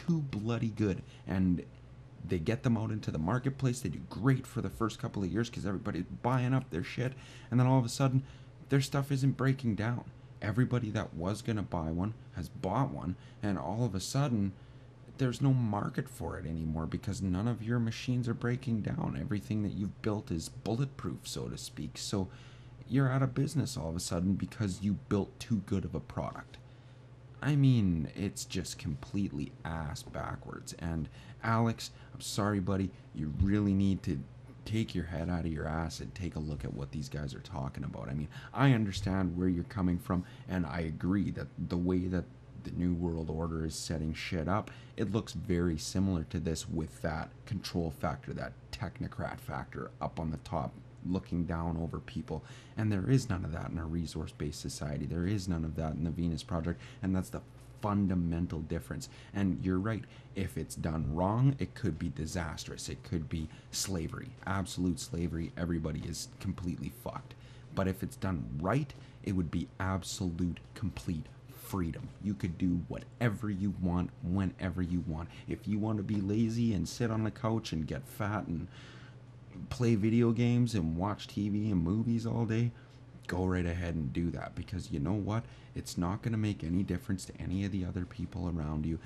too bloody good, and they get them out into the marketplace. They do great for the first couple of years because everybody's buying up their shit, and then all of a sudden their stuff isn't breaking down. Everybody that was going to buy one has bought one, and all of a sudden there's no market for it anymore because none of your machines are breaking down. Everything that you've built is bulletproof, so to speak. So you're out of business all of a sudden because you built too good of a product. I mean, it's just completely ass backwards. And Alex, I'm sorry, buddy, you really need to take your head out of your ass and take a look at what these guys are talking about. I mean, I understand where you're coming from, and I agree that the way that the New World Order is setting shit up, it looks very similar to this with that control factor, that technocrat factor up on the top, looking down over people. And there is none of that in a resource-based society. There is none of that in the Venus Project, and that's the fundamental difference. And you're right, if it's done wrong, it could be disastrous. It could be slavery, absolute slavery. Everybody is completely fucked. But if it's done right, it would be absolute, complete freedom. You could do whatever you want, whenever you want. If you want to be lazy and sit on the couch and get fat and play video games and watch TV and movies all day, go right ahead and do that, because you know what? It's not going to make any difference to any of the other people around you.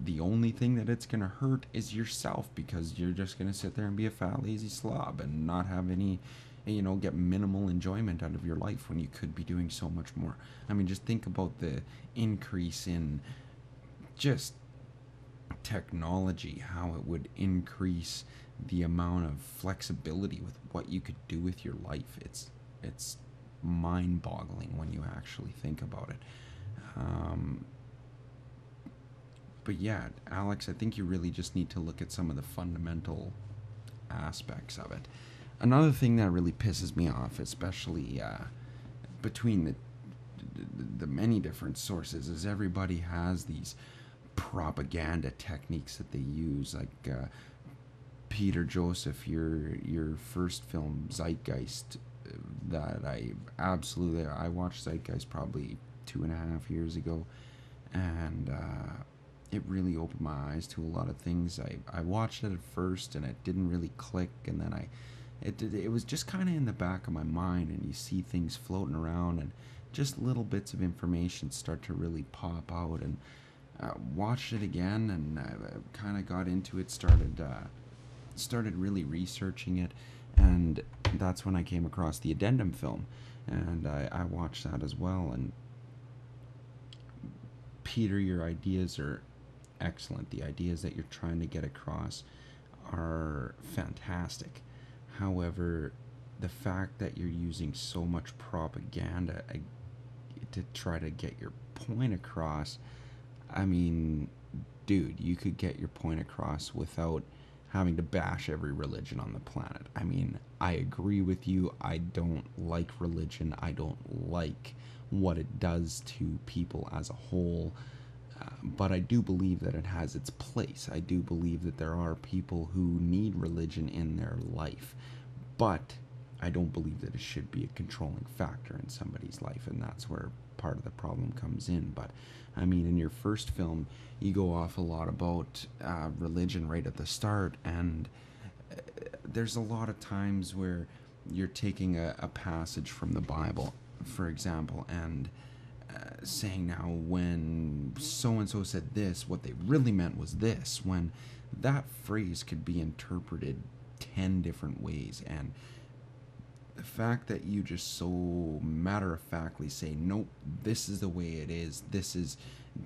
The only thing that it's going to hurt is yourself, because you're just going to sit there and be a fat, lazy slob and not have any, get minimal enjoyment out of your life when you could be doing so much more. I mean, just think about the increase in just technology, how it would increase the amount of flexibility with what you could do with your life. It's mind-boggling when you actually think about it. But yeah, Alex, I think you really just need to look at some of the fundamental aspects of it. Another thing that really pisses me off, especially between the many different sources, is everybody has these propaganda techniques that they use, like Peter Joseph, your first film, Zeitgeist, that I watched Zeitgeist probably 2.5 years ago, and it really opened my eyes to a lot of things. I watched it at first and it didn't really click, and then it was just kind of in the back of my mind, and you see things floating around and just little bits of information start to really pop out, and watched it again, and I kind of got into it, started really researching it, and that's when I came across the Addendum film, and I watched that as well. And Peter, your ideas are excellent. The ideas that you're trying to get across are fantastic. However, the fact that you're using so much propaganda to try to get your point across, I mean, dude, you could get your point across without having to bash every religion on the planet. I mean, I agree with you. I don't like religion. I don't like what it does to people as a whole. But I do believe that it has its place. I do believe that there are people who need religion in their life. But I don't believe that it should be a controlling factor in somebody's life, and that's where part of the problem comes in. But I mean, in your first film, you go off a lot about religion right at the start, and there's a lot of times where you're taking a passage from the Bible, for example, and saying, now when so-and-so said this, what they really meant was this, when that phrase could be interpreted 10 different ways. And the fact that you just so matter-of-factly say, nope, this is the way it is,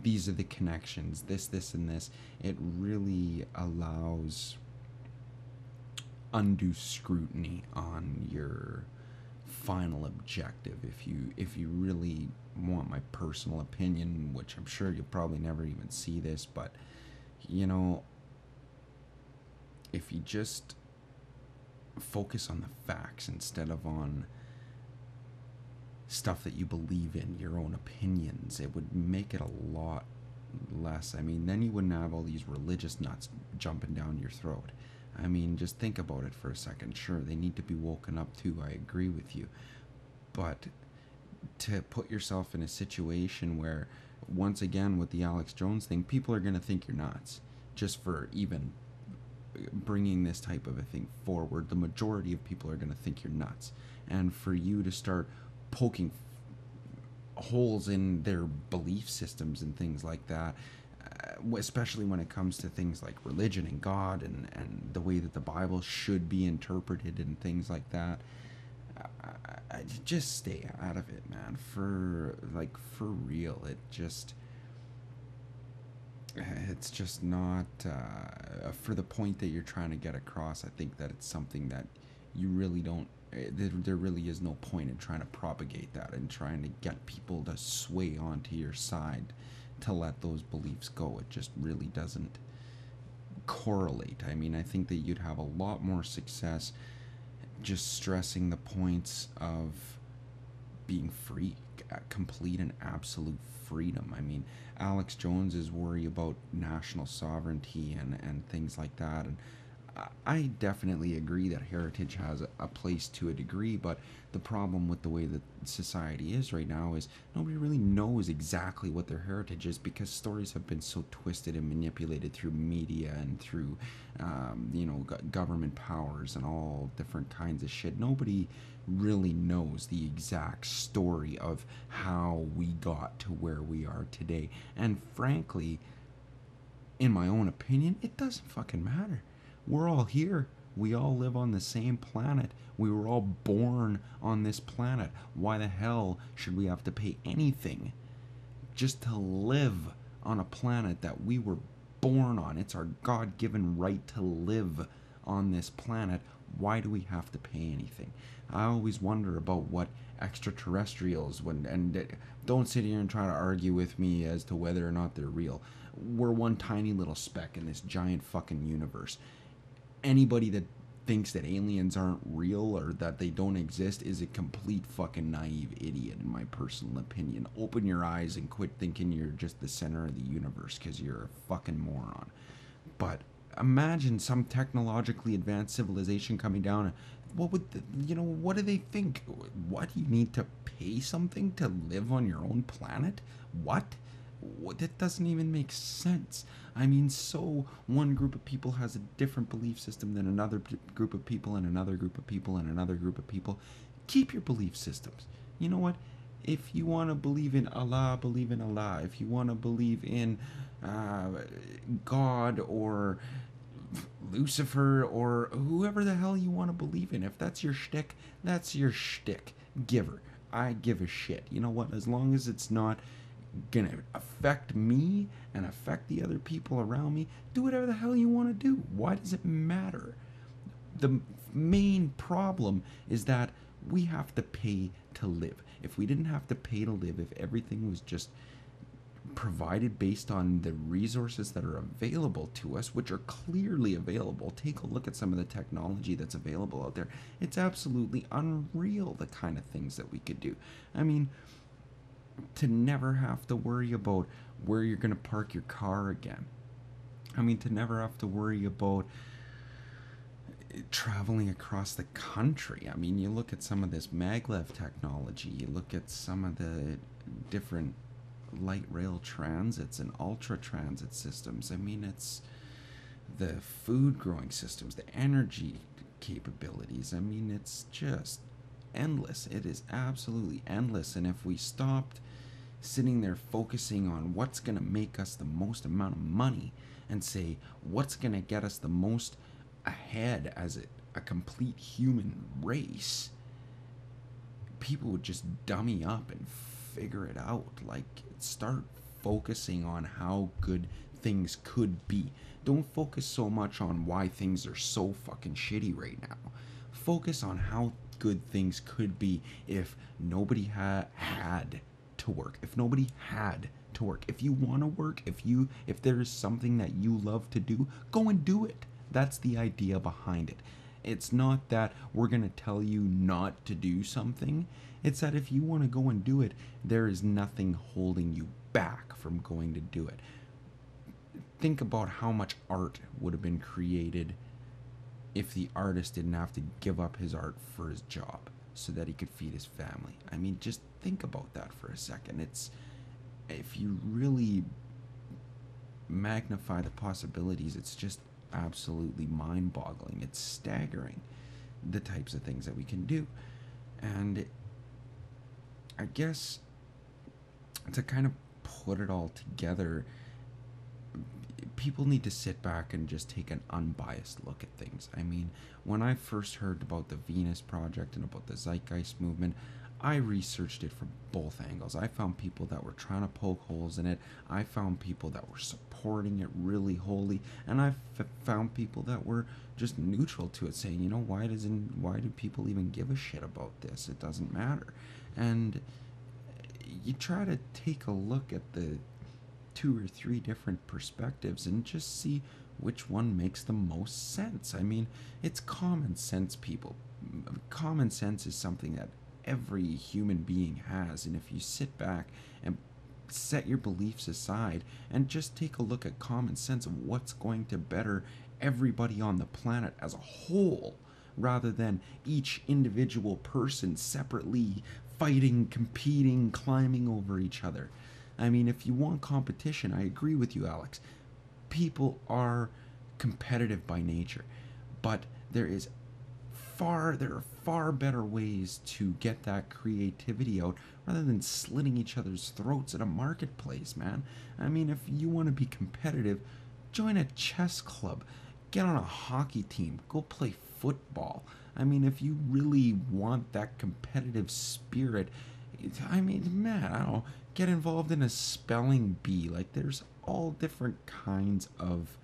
these are the connections, this and this, it really allows undue scrutiny on your final objective. If you really want my personal opinion, which I'm sure you'll probably never even see this, but if you just focus on the facts instead of on stuff that you believe in, your own opinions, it would make it a lot less. I mean, then you wouldn't have all these religious nuts jumping down your throat. I mean, just think about it for a second. Sure, they need to be woken up too, I agree with you. But to put yourself in a situation where, once again, with the Alex Jones thing, people are going to think you're nuts. just for even bringing this type of a thing forward. The majority of people are going to think you're nuts. And for you to start poking holes in their belief systems and things like that, especially when it comes to things like religion and God and the way that the Bible should be interpreted and things like that, I just stay out of it, man. For real, it's just not for the point that you're trying to get across. I think that it's something that you really don't. There really is no point in trying to propagate that and trying to get people to sway onto your side to let those beliefs go. It just really doesn't correlate. I mean, I think that you'd have a lot more success just stressing the points of being free, complete and absolute freedom. I mean, Alex Jones's worry about national sovereignty and things like that, and I definitely agree that heritage has a place to a degree, but the problem with the way that society is right now is nobody really knows exactly what their heritage is, because stories have been so twisted and manipulated through media and through, government powers and all different kinds of shit. Nobody really knows the exact story of how we got to where we are today. And frankly, in my own opinion, it doesn't fucking matter. We're all here. We all live on the same planet. We were all born on this planet. Why the hell should we have to pay anything just to live on a planet that we were born on? It's our God-given right to live on this planet. Why do we have to pay anything? I always wonder about what extraterrestrials, don't sit here and try to argue with me as to whether or not they're real. We're one tiny little speck in this giant fucking universe. Anybody that thinks that aliens aren't real or that they don't exist is a complete fucking naive idiot, in my personal opinion. Open your eyes and quit thinking you're just the center of the universe, because you're a fucking moron. But imagine some technologically advanced civilization coming down. What do they think? What, you need to pay something to live on your own planet? What? That doesn't even make sense. I mean, so one group of people has a different belief system than another group of people and another group of people and another group of people. Keep your belief systems. You know what? If you want to believe in Allah, believe in Allah. If you want to believe in God or Lucifer or whoever the hell you want to believe in, if that's your shtick, that's your shtick. Giver. I give a shit. You know what? As long as it's not gonna affect me and affect the other people around me, do whatever the hell you want to do. Why does it matter? The main problem is that we have to pay to live. If we didn't have to pay to live, if everything was just provided based on the resources that are available to us, which are clearly available. Take a look at some of the technology that's available out there. It's absolutely unreal, the kind of things that we could do. I mean, to never have to worry about where you're going to park your car again. I mean, to never have to worry about traveling across the country. I mean, you look at some of this maglev technology, you look at some of the different light rail transits and ultra transit systems. I mean, it's the food growing systems, the energy capabilities. I mean, it's just endless. It is absolutely endless. And if we stopped sitting there focusing on what's going to make us the most amount of money and say what's going to get us the most ahead as a complete human race, people would just dummy up and figure it out. Like, start focusing on how good things could be. Don't focus so much on why things are so fucking shitty right now. Focus on how good things could be if nobody had to work. If nobody had to work. If you want to work, if there's something that you love to do, go and do it. That's the idea behind it. It's not that we're going to tell you not to do something. It's that if you want to go and do it, there is nothing holding you back from going to do it. Think about how much art would have been created if the artist didn't have to give up his art for his job so that he could feed his family. I mean, just think about that for a second. If you really magnify the possibilities, it's just absolutely mind-boggling. It's staggering, the types of things that we can do. And I guess to kind of put it all together, people need to sit back and just take an unbiased look at things. I mean, when I first heard about the Venus Project and about the Zeitgeist movement, I researched it from both angles. I found people that were trying to poke holes in it. I found people that were supporting it really wholly, and I found people that were just neutral to it, saying, you know, why do people even give a shit about this? It doesn't matter. And you try to take a look at the two or three different perspectives and just see which one makes the most sense. I mean, it's common sense, people. Common sense is something that every human being has, and if you sit back and set your beliefs aside and just take a look at common sense of what's going to better everybody on the planet as a whole, rather than each individual person separately fighting, competing, climbing over each other. I mean, if you want competition, I agree with you, Alex. People are competitive by nature, but there are far better ways to get that creativity out rather than slitting each other's throats at a marketplace, man. I mean, if you want to be competitive, join a chess club, get on a hockey team, go play football. I mean, if you really want that competitive spirit, I mean, man, I don't know, get involved in a spelling bee. Like, there's all different kinds of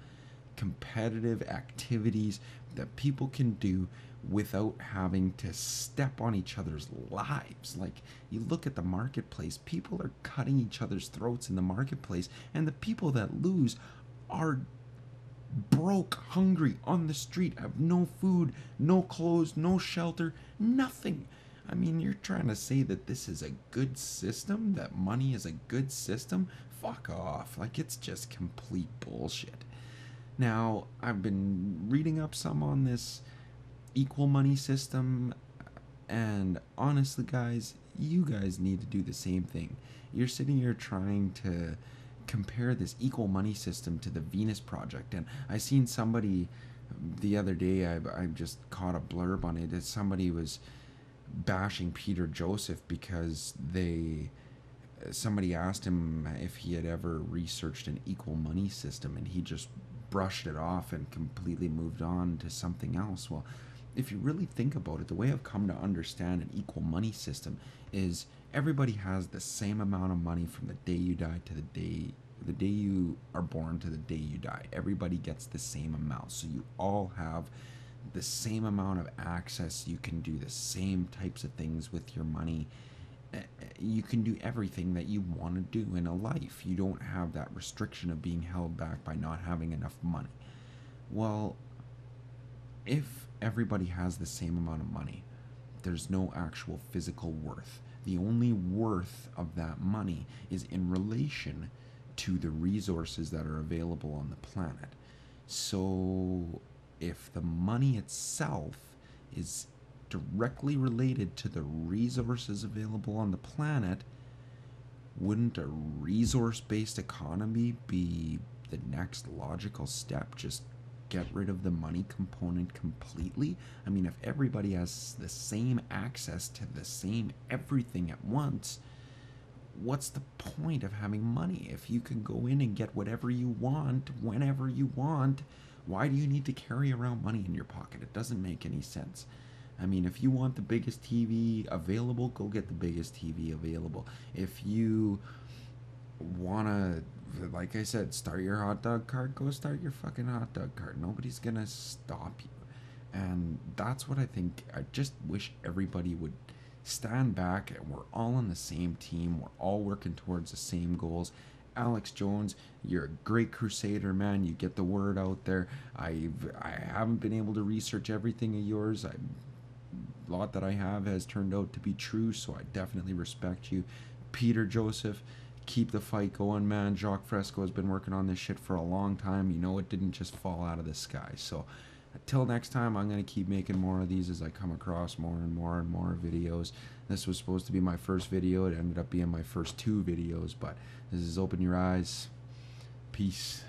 competitive activities that people can do without having to step on each other's lives. Like, you look at the marketplace, people are cutting each other's throats in the marketplace, and the people that lose are broke, hungry, on the street, have no food, no clothes, no shelter, nothing. I mean, you're trying to say that this is a good system, that money is a good system? Fuck off. Like, it's just complete bullshit. Now, I've been reading up some on this equal money system, and honestly, guys, you guys need to do the same thing. You're sitting here trying to compare this equal money system to the Venus Project, and I seen somebody the other day, I just caught a blurb on it, that somebody was bashing Peter Joseph because somebody asked him if he had ever researched an equal money system, and he just brushed it off and completely moved on to something else. Well, if you really think about it, the way I've come to understand an equal money system is everybody has the same amount of money from the day you die to the day you are born to the day you die. Everybody gets the same amount, so you all have the same amount of access. You can do the same types of things with your money. You can do everything that you want to do in a life. You don't have that restriction of being held back by not having enough money. Well, if everybody has the same amount of money, there's no actual physical worth. The only worth of that money is in relation to the resources that are available on the planet. So if the money itself is directly related to the resources available on the planet, wouldn't a resource-based economy be the next logical step? Just get rid of the money component completely? I mean, if everybody has the same access to the same everything at once, what's the point of having money? If you can go in and get whatever you want whenever you want, why do you need to carry around money in your pocket? It doesn't make any sense. I mean, if you want the biggest TV available, go get the biggest TV available. If you want to, like I said, start your hot dog cart, go start your fucking hot dog cart. Nobody's going to stop you. And that's what I think. I just wish everybody would stand back and we're all on the same team. We're all working towards the same goals. Alex Jones, you're a great crusader, man. You get the word out there. I haven't been able to research everything of yours. A lot that I have has turned out to be true, so I definitely respect you. Peter Joseph, keep the fight going, man. Jaques Fresco has been working on this shit for a long time. You know, it didn't just fall out of the sky. So until next time, I'm going to keep making more of these as I come across more and more and more videos. This was supposed to be my first video. It ended up being my first 2 videos, but this is Open Your Eyes. Peace.